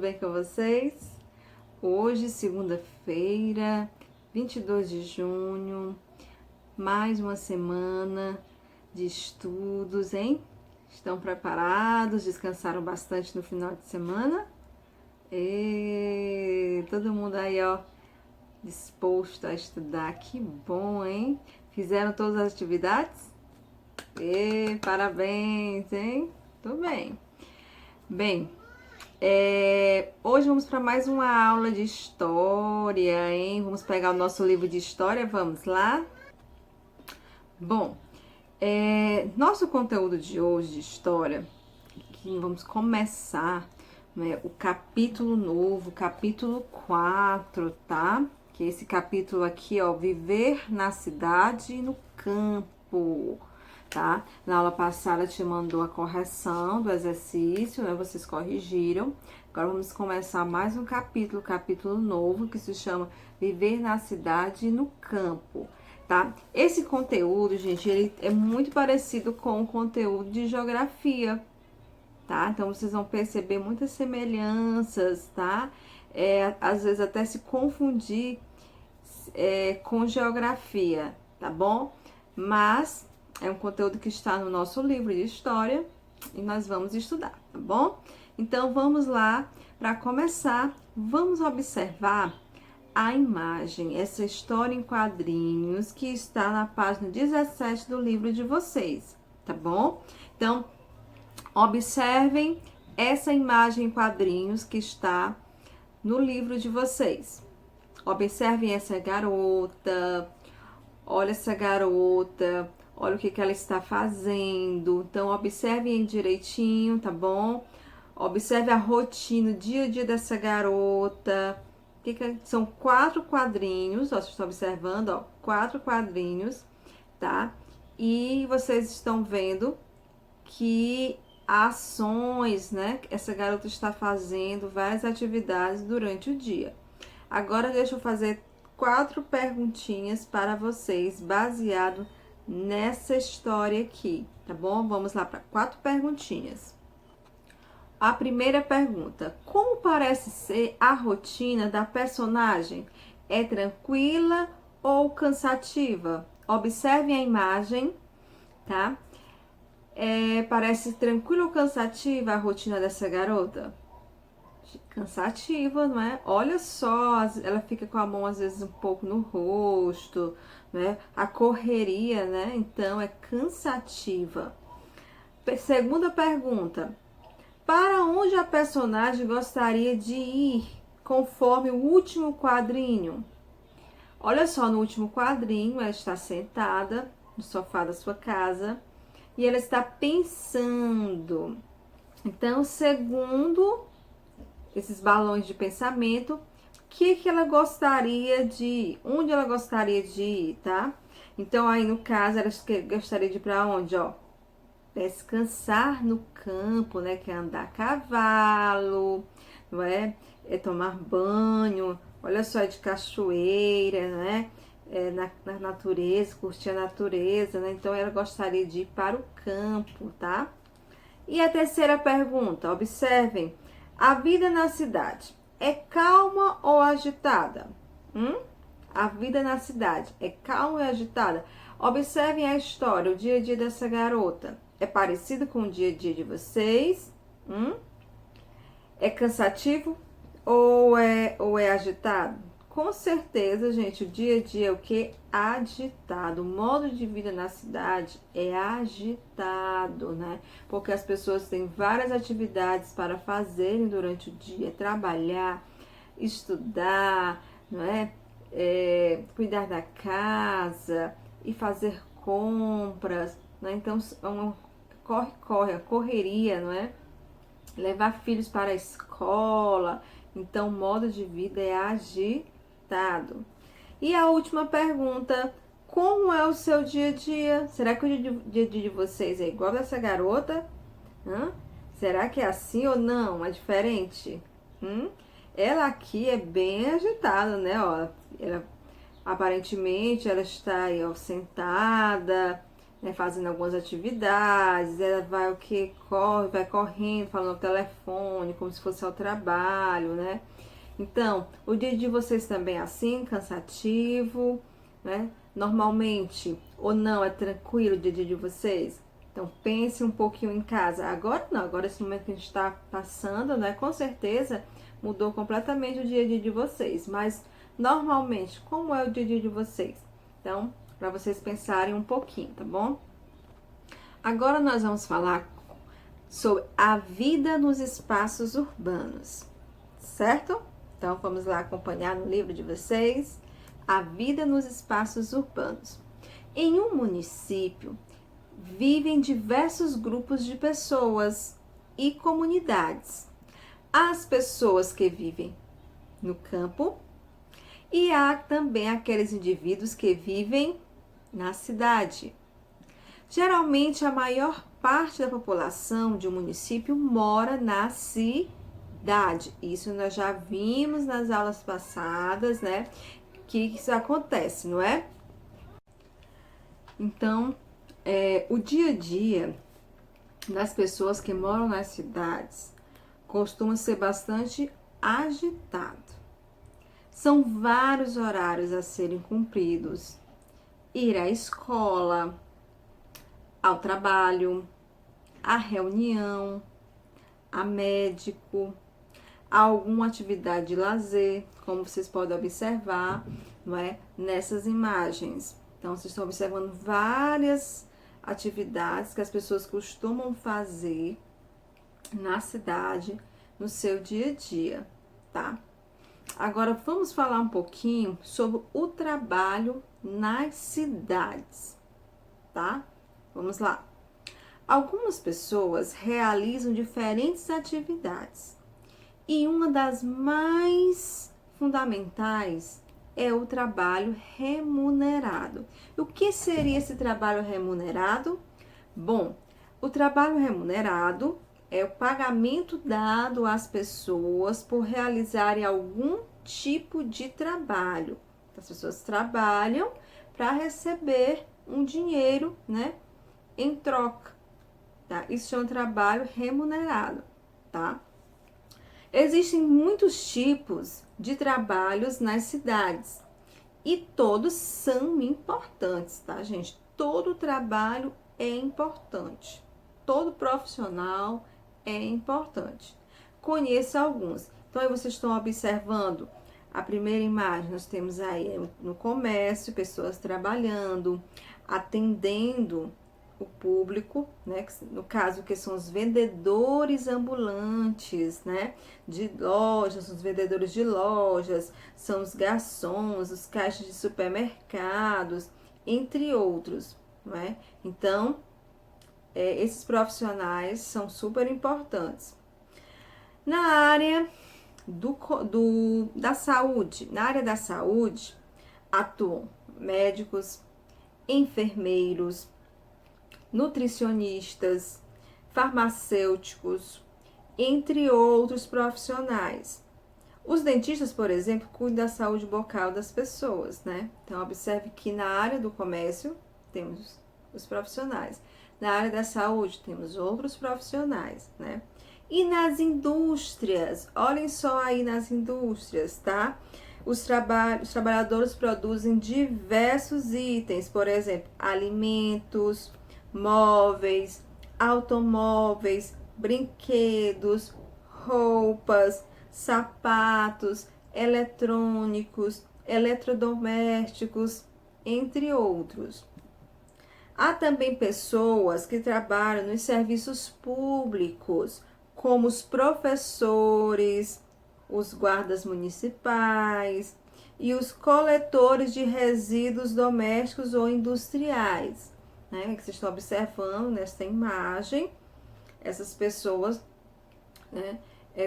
bem com vocês? Hoje, segunda-feira, 22 de junho, mais uma semana de estudos, hein? Estão preparados? Descansaram bastante no final de semana? E todo mundo aí, ó, disposto a estudar, que bom, hein? Fizeram todas as atividades? E parabéns, hein? Tudo bem. Bem, hoje vamos para mais uma aula de história, hein? Vamos pegar o nosso livro de história, vamos lá? Bom, nosso conteúdo de hoje de história, que vamos começar, né, o capítulo novo, capítulo 4, tá? Que é esse capítulo aqui, ó, Viver na cidade e no campo. Tá? Na aula passada te mandou a correção do exercício, né? Vocês corrigiram. Agora vamos começar mais um capítulo, capítulo novo, que se chama Viver na cidade e no campo, tá? Esse conteúdo, gente, ele é muito parecido com o conteúdo de geografia, tá? Então vocês vão perceber muitas semelhanças, tá? Às vezes até se confundir com geografia, tá bom? Mas é um conteúdo que está no nosso livro de história e nós vamos estudar, tá bom? Então vamos lá, para começar, vamos observar a imagem, essa história em quadrinhos que está na página 17 do livro de vocês, tá bom? Então, observem essa imagem em quadrinhos que está no livro de vocês. Observem essa garota, olha essa garota, olha o que ela está fazendo. Então, observem direitinho, tá bom? Observe a rotina, o dia a dia dessa garota. São 4 quadrinhos, ó, vocês estão observando, ó, 4 quadrinhos, tá? E vocês estão vendo que ações, né? Essa garota está fazendo várias atividades durante o dia. Agora deixa eu fazer 4 perguntinhas para vocês, baseado nessa história aqui, tá bom? Vamos lá para 4 perguntinhas. A primeira pergunta: como parece ser a rotina da personagem? É tranquila ou cansativa? Observe a imagem, tá? Parece tranquila ou cansativa a rotina dessa garota? Cansativa, não é? Olha só, ela fica com a mão às vezes um pouco no rosto, né? A correria, né? Então é cansativa. Segunda pergunta: para onde a personagem gostaria de ir conforme o último quadrinho? Olha só, no último quadrinho ela está sentada no sofá da sua casa e ela está pensando. Então, segundo esses balões de pensamento, o que ela gostaria de ir, onde ela gostaria de ir, tá? Então, aí no caso, ela gostaria de ir para onde, ó? Descansar no campo, né? Que é andar a cavalo, não é? É tomar banho, olha só, é de cachoeira, né? Na natureza, curtir a natureza, né? Então, ela gostaria de ir para o campo, tá? E a terceira pergunta, observem. A vida na cidade é calma ou agitada? A vida na cidade é calma ou agitada? Observem a história, o dia a dia dessa garota. É parecido com o dia a dia de vocês? É cansativo ou é agitado? Com certeza, gente, o dia a dia é o que? Agitado. O modo de vida na cidade é agitado, né? Porque as pessoas têm várias atividades para fazerem durante o dia, trabalhar, estudar, não é? Cuidar da casa e fazer compras, né? Então, corre, a correria, não é? Levar filhos para a escola. Então, o modo de vida é agitado. E a última pergunta: como é o seu dia a dia? Será que o dia a dia de vocês é igual dessa garota? Será que é assim ou não? É diferente? Ela aqui é bem agitada, né? Ó, aparentemente ela está aí, ó, sentada, né, fazendo algumas atividades, ela vai o que? Corre, vai correndo, falando no telefone, como se fosse ao trabalho, né? Então, o dia de vocês também é assim, cansativo, né? Normalmente, ou não, é tranquilo o dia de vocês? Então, pense um pouquinho em casa. Agora não, agora esse momento que a gente está passando, né? Com certeza mudou completamente o dia a dia de vocês. Mas, normalmente, como é o dia a dia de vocês? Então, para vocês pensarem um pouquinho, tá bom? Agora nós vamos falar sobre a vida nos espaços urbanos, certo? Então, vamos lá acompanhar no livro de vocês, A Vida nos Espaços Urbanos. Em um município, vivem diversos grupos de pessoas e comunidades. As pessoas que vivem no campo e há também aqueles indivíduos que vivem na cidade. Geralmente, a maior parte da população de um município mora na cidade. Isso nós já vimos nas aulas passadas, né? Que isso acontece, não é? Então, o dia a dia das pessoas que moram nas cidades costuma ser bastante agitado. São vários horários a serem cumpridos. Ir à escola, ao trabalho, à reunião, a médico, a alguma atividade de lazer, como vocês podem observar, não é? Nessas imagens. Então, vocês estão observando várias atividades que as pessoas costumam fazer na cidade, no seu dia a dia, tá? Agora, vamos falar um pouquinho sobre o trabalho nas cidades, tá? Vamos lá. Algumas pessoas realizam diferentes atividades e uma das mais fundamentais é o trabalho remunerado. O que seria esse trabalho remunerado? Bom, o trabalho remunerado é o pagamento dado às pessoas por realizarem algum tipo de trabalho. As pessoas trabalham para receber um dinheiro, né, em troca, tá? Isso é um trabalho remunerado, tá? Existem muitos tipos de trabalhos nas cidades e todos são importantes, tá, gente? Todo trabalho é importante, todo profissional é importante. Conheça alguns. Então, aí vocês estão observando a primeira imagem, nós temos aí no comércio, pessoas trabalhando, atendendo o público, né? No caso, que são os vendedores ambulantes, né? De lojas, os vendedores de lojas, são os garçons, os caixas de supermercados, entre outros, né? Então, esses profissionais são super importantes. Na área da saúde, na área da saúde, atuam médicos, enfermeiros, nutricionistas, farmacêuticos, entre outros profissionais. Os dentistas, por exemplo, cuidam da saúde bucal das pessoas, né? Então, observe que na área do comércio temos os profissionais, na área da saúde temos outros profissionais, né? E nas indústrias, olhem só aí nas indústrias, tá? Os trabalhadores produzem diversos itens, por exemplo, alimentos, móveis, automóveis, brinquedos, roupas, sapatos, eletrônicos, eletrodomésticos, entre outros. Há também pessoas que trabalham nos serviços públicos, como os professores, os guardas municipais e os coletores de resíduos domésticos ou industriais, né? Que vocês estão observando nessa imagem, essas pessoas, né,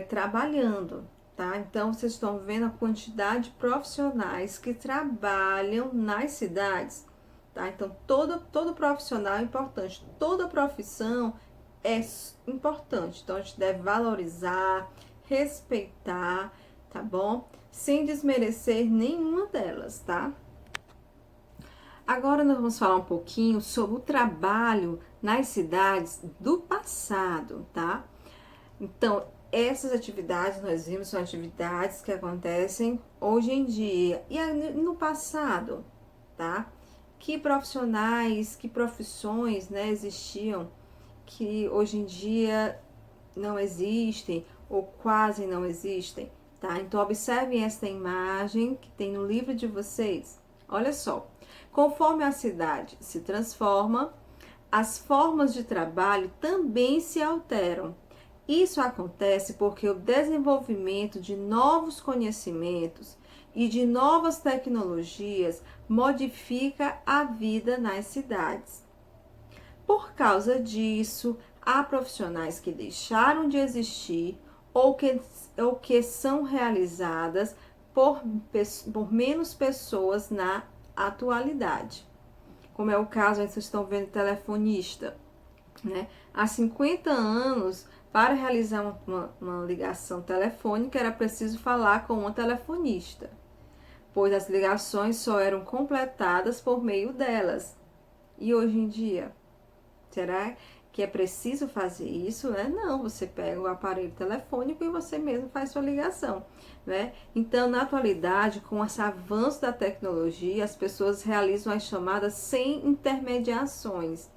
trabalhando, tá? Então, vocês estão vendo a quantidade de profissionais que trabalham nas cidades, tá? Então, todo profissional é importante, toda profissão é importante. Então, a gente deve valorizar, respeitar, tá bom? Sem desmerecer nenhuma delas, tá? Agora nós vamos falar um pouquinho sobre o trabalho nas cidades do passado, tá? Então, essas atividades, nós vimos, são atividades que acontecem hoje em dia e no passado, tá? Que profissionais, que profissões, né, existiam que hoje em dia não existem ou quase não existem, tá? Então, observem esta imagem que tem no livro de vocês. Olha só, conforme a cidade se transforma, as formas de trabalho também se alteram. Isso acontece porque o desenvolvimento de novos conhecimentos e de novas tecnologias modifica a vida nas cidades. Por causa disso, há profissionais que deixaram de existir ou que são realizadas por menos pessoas na atualidade. Como é o caso, aí vocês estão vendo telefonista, né? Há 50 anos, para realizar uma ligação telefônica, era preciso falar com uma telefonista, pois as ligações só eram completadas por meio delas. E hoje em dia, será que é preciso fazer isso, né? Não, você pega o aparelho telefônico e você mesmo faz sua ligação, né? Então, na atualidade, com esse avanço da tecnologia, as pessoas realizam as chamadas sem intermediações.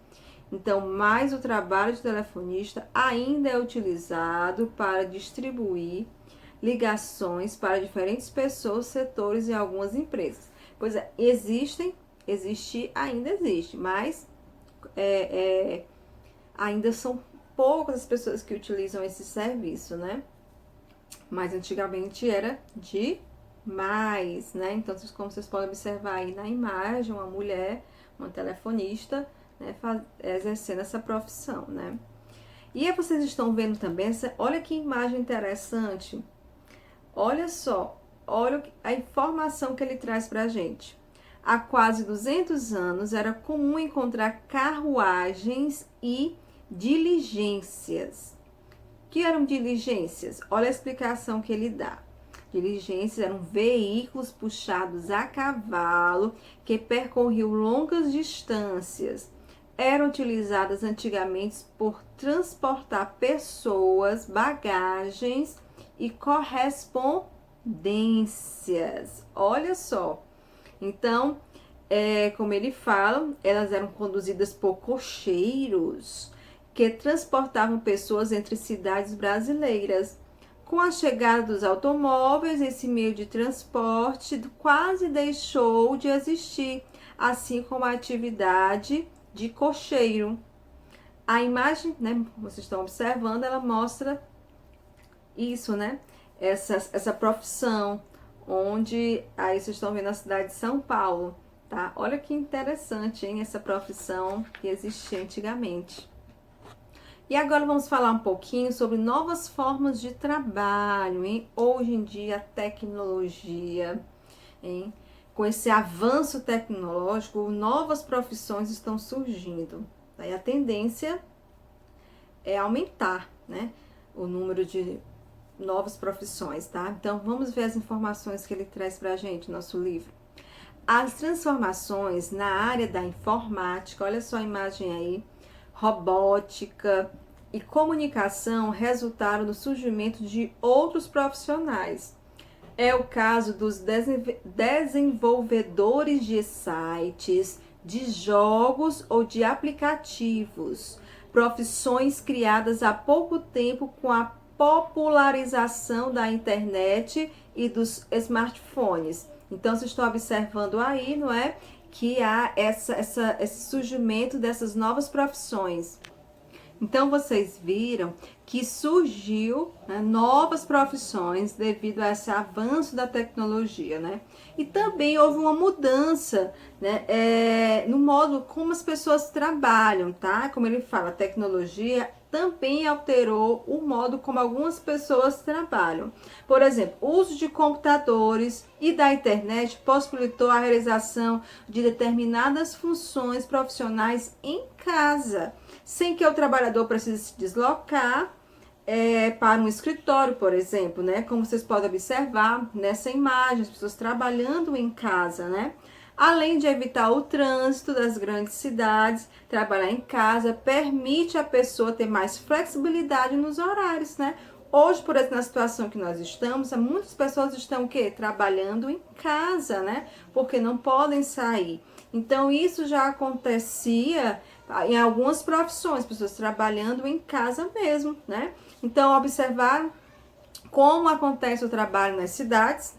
Então, mais o trabalho de telefonista ainda é utilizado para distribuir ligações para diferentes pessoas, setores e algumas empresas. Pois é, ainda existe, mas ainda são poucas as pessoas que utilizam esse serviço, né? Mas antigamente era demais, né? Então, como vocês podem observar aí na imagem, uma mulher, uma telefonista, né, exercendo essa profissão, né? E aí vocês estão vendo também, olha que imagem interessante. Olha só, olha a informação que ele traz pra gente. Há quase 200 anos era comum encontrar carruagens e diligências. O que eram diligências? Olha a explicação que ele dá. Diligências eram veículos puxados a cavalo que percorriam longas distâncias. Eram utilizadas antigamente por transportar pessoas, bagagens e correspondências. Olha só. Então, como ele fala, elas eram conduzidas por cocheiros que transportavam pessoas entre cidades brasileiras. Com a chegada dos automóveis, esse meio de transporte quase deixou de existir, assim como a atividade de cocheiro. A imagem, né, vocês estão observando, ela mostra isso, né? Essa profissão, onde aí vocês estão vendo a cidade de São Paulo, tá? Olha que interessante, hein? Essa profissão que existia antigamente. E agora vamos falar um pouquinho sobre novas formas de trabalho, hein? Hoje em dia, a tecnologia, hein? Com esse avanço tecnológico, novas profissões estão surgindo. Aí a tendência é aumentar, né? O número de novas profissões, tá? Então, vamos ver as informações que ele traz pra gente, nosso livro. As transformações na área da informática, olha só a imagem aí, robótica e comunicação resultaram no surgimento de outros profissionais. É o caso dos desenvolvedores de sites, de jogos ou de aplicativos, profissões criadas há pouco tempo com a popularização da internet e dos smartphones. Então, vocês estão observando aí, não é? Que há esse surgimento dessas novas profissões. Então, vocês viram que surgiu, né, novas profissões devido a esse avanço da tecnologia, né? E também houve uma mudança, né, no modo como as pessoas trabalham, tá? Como ele fala, a tecnologia também alterou o modo como algumas pessoas trabalham. Por exemplo, o uso de computadores e da internet possibilitou a realização de determinadas funções profissionais em casa, sem que o trabalhador precise se deslocar para um escritório, por exemplo, né? Como vocês podem observar nessa imagem, as pessoas trabalhando em casa, né? Além de evitar o trânsito das grandes cidades, trabalhar em casa permite a pessoa ter mais flexibilidade nos horários, né? Hoje, por exemplo, na situação que nós estamos, muitas pessoas estão o quê? Trabalhando em casa, né? Porque não podem sair. Então, isso já acontecia em algumas profissões, pessoas trabalhando em casa mesmo, né? Então, observar como acontece o trabalho nas cidades.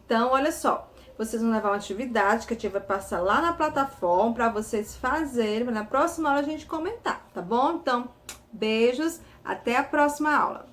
Então, olha só, vocês vão levar uma atividade que a tia vai passar lá na plataforma para vocês fazerem, para na próxima aula a gente comentar, tá bom? Então, beijos, até a próxima aula.